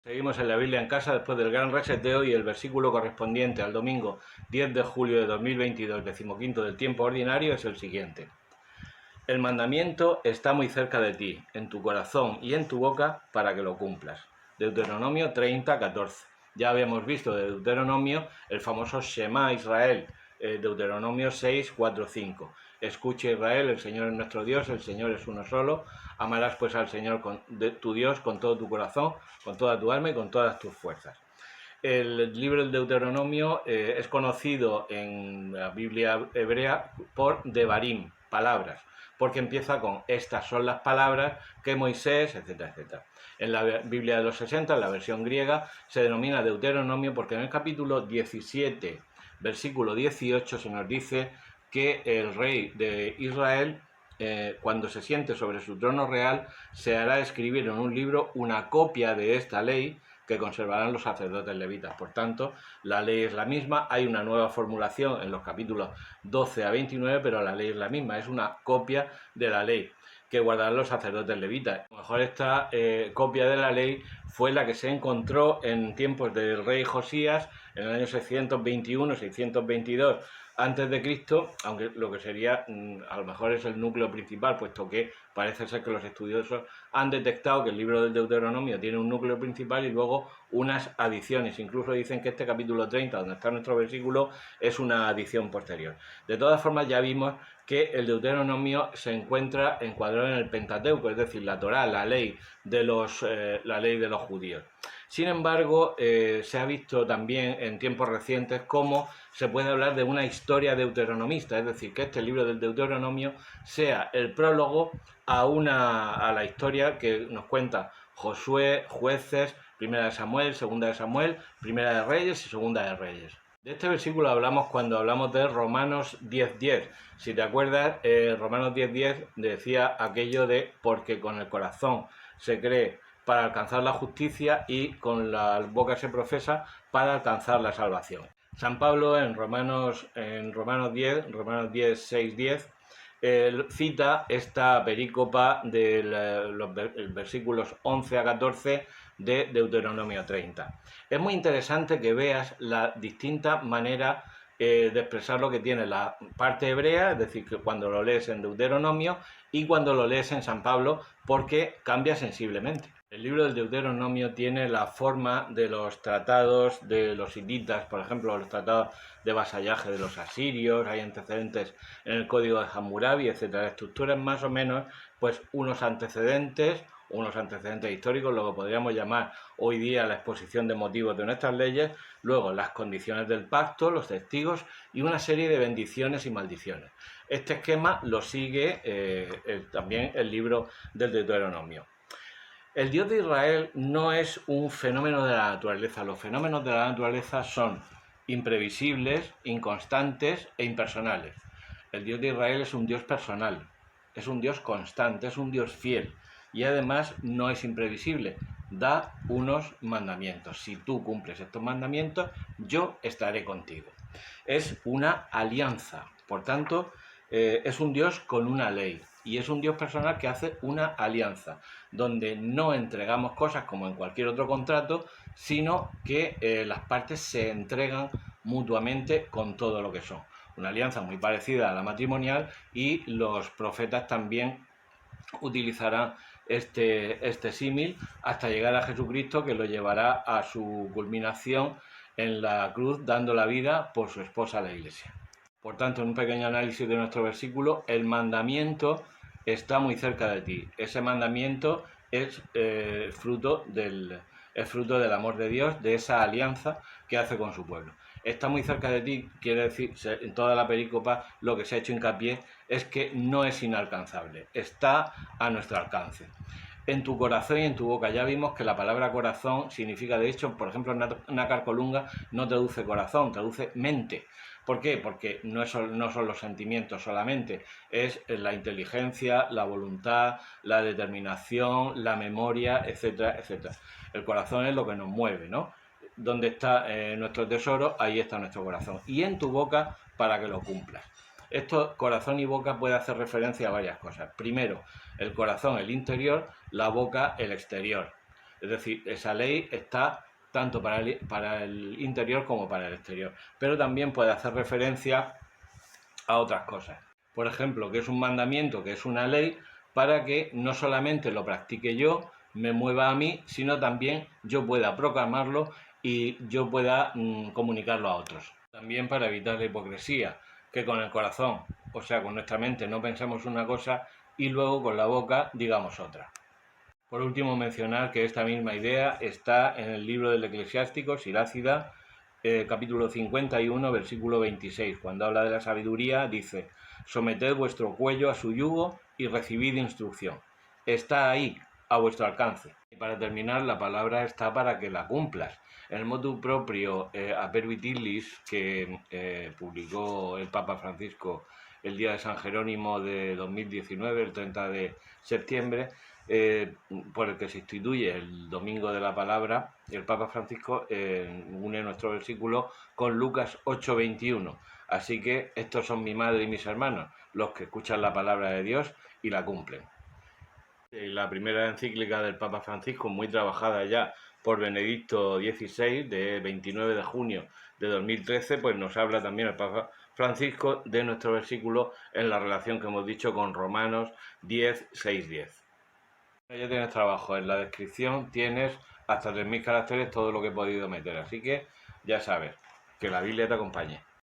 Seguimos en la Biblia en casa después del gran reseteo y el versículo correspondiente al domingo 10 de julio de 2022, decimoquinto del tiempo ordinario, es el siguiente. El mandamiento está muy cerca de ti, en tu corazón y en tu boca, para que lo cumplas. Deuteronomio 30, 14. Ya habíamos visto de Deuteronomio el famoso Shema Israel, Deuteronomio 6, 4, 5. Escucha Israel, el Señor es nuestro Dios, el Señor es uno solo. Amarás pues al Señor tu Dios con todo tu corazón, con toda tu alma y con todas tus fuerzas. El libro del Deuteronomio es conocido en la Biblia hebrea por Devarim, palabras, porque empieza con estas son las palabras que Moisés, etcétera, etcétera. En la Biblia de los 60, en la versión griega, se denomina Deuteronomio porque en el capítulo 17, versículo 18, se nos dice que el rey de Israel, cuando se siente sobre su trono real, se hará escribir en un libro una copia de esta ley que conservarán los sacerdotes levitas. Por tanto, la ley es la misma, hay una nueva formulación en los capítulos 12 a 29, pero la ley es la misma, es una copia de la ley que guardarán los sacerdotes levitas. A lo mejor esta copia de la ley fue la que se encontró en tiempos del rey Josías, en el año 621-622 antes de Cristo, aunque lo que sería, a lo mejor es el núcleo principal, puesto que parece ser que los estudiosos han detectado que el libro del Deuteronomio tiene un núcleo principal y luego unas adiciones. Incluso dicen que este capítulo 30, donde está nuestro versículo, es una adición posterior. De todas formas, ya vimos que el Deuteronomio se encuentra encuadrado en el Pentateuco, es decir, la Torá, la ley de los judíos. Sin embargo, se ha visto también en tiempos recientes cómo se puede hablar de una historia deuteronomista, es decir, que este libro del Deuteronomio sea el prólogo a la historia que nos cuenta Josué, Jueces, Primera de Samuel, Segunda de Samuel, Primera de Reyes y Segunda de Reyes. De este versículo hablamos cuando hablamos de Romanos 10:10. Si te acuerdas, Romanos 10:10 decía aquello de porque con el corazón se cree para alcanzar la justicia y con la boca se profesa para alcanzar la salvación. San Pablo en Romanos 10, 6, 10, cita esta perícopa de los versículos 11 a 14 de Deuteronomio 30. Es muy interesante que veas la distinta manera de expresar lo que tiene la parte hebrea, es decir, que cuando lo lees en Deuteronomio y cuando lo lees en San Pablo, porque cambia sensiblemente. El libro del Deuteronomio tiene la forma de los tratados de los hititas, por ejemplo, los tratados de vasallaje de los asirios, hay antecedentes en el código de Hammurabi, etcétera. La estructura es más o menos pues unos antecedentes históricos, lo que podríamos llamar hoy día la exposición de motivos de nuestras leyes, luego las condiciones del pacto, los testigos y una serie de bendiciones y maldiciones. Este esquema lo sigue también el libro del Deuteronomio. El Dios de Israel no es un fenómeno de la naturaleza. Los fenómenos de la naturaleza son imprevisibles, inconstantes e impersonales. El Dios de Israel es un Dios personal, es un Dios constante, es un Dios fiel y además no es imprevisible. Da unos mandamientos. Si tú cumples estos mandamientos, yo estaré contigo. Es una alianza. Por tanto, es un Dios con una ley. Y es un Dios personal que hace una alianza, donde no entregamos cosas como en cualquier otro contrato, sino que las partes se entregan mutuamente con todo lo que son. Una alianza muy parecida a la matrimonial y los profetas también utilizarán este símil hasta llegar a Jesucristo, que lo llevará a su culminación en la cruz, dando la vida por su esposa la Iglesia. Por tanto, en un pequeño análisis de nuestro versículo, el mandamiento está muy cerca de ti. Ese mandamiento es fruto del amor de Dios, de esa alianza que hace con su pueblo. Está muy cerca de ti, quiere decir, en toda la perícopa lo que se ha hecho hincapié es que no es inalcanzable, está a nuestro alcance. En tu corazón y en tu boca. Ya vimos que la palabra corazón significa, de hecho, por ejemplo, Nácar Colunga no traduce corazón, traduce mente. ¿Por qué? Porque no son los sentimientos solamente, es la inteligencia, la voluntad, la determinación, la memoria, etcétera, etcétera. El corazón es lo que nos mueve, ¿no? Donde está nuestro tesoro, ahí está nuestro corazón. Y en tu boca para que lo cumplas. Esto, corazón y boca, puede hacer referencia a varias cosas. Primero, el corazón, el interior, la boca, el exterior. Es decir, esa ley está tanto para el interior como para el exterior, pero también puede hacer referencia a otras cosas. Por ejemplo, que es un mandamiento, que es una ley, para que no solamente lo practique yo, me mueva a mí, sino también yo pueda proclamarlo y yo pueda comunicarlo a otros. También para evitar la hipocresía, que con el corazón, o sea, con nuestra mente no pensemos una cosa y luego con la boca digamos otra. Por último, mencionar que esta misma idea está en el libro del Eclesiástico, Sirácida, capítulo 51, versículo 26. Cuando habla de la sabiduría, dice: someted vuestro cuello a su yugo y recibid instrucción. Está ahí, a vuestro alcance. Y para terminar, la palabra está para que la cumplas. En el motu proprio Apervit Illis, que publicó el Papa Francisco el día de San Jerónimo de 2019, el 30 de septiembre, por el que se instituye el Domingo de la Palabra, el Papa Francisco une nuestro versículo con Lucas 8:21. Así que estos son mi madre y mis hermanos, los que escuchan la palabra de Dios y la cumplen. La primera encíclica del Papa Francisco, muy trabajada ya por Benedicto XVI, de 29 de junio de 2013, pues nos habla también el Papa Francisco de nuestro versículo en la relación que hemos dicho con Romanos 10, 6, 10. Ya tienes trabajo, en la descripción tienes hasta 3000 caracteres todo lo que he podido meter, así que ya sabes, que la Biblia te acompañe.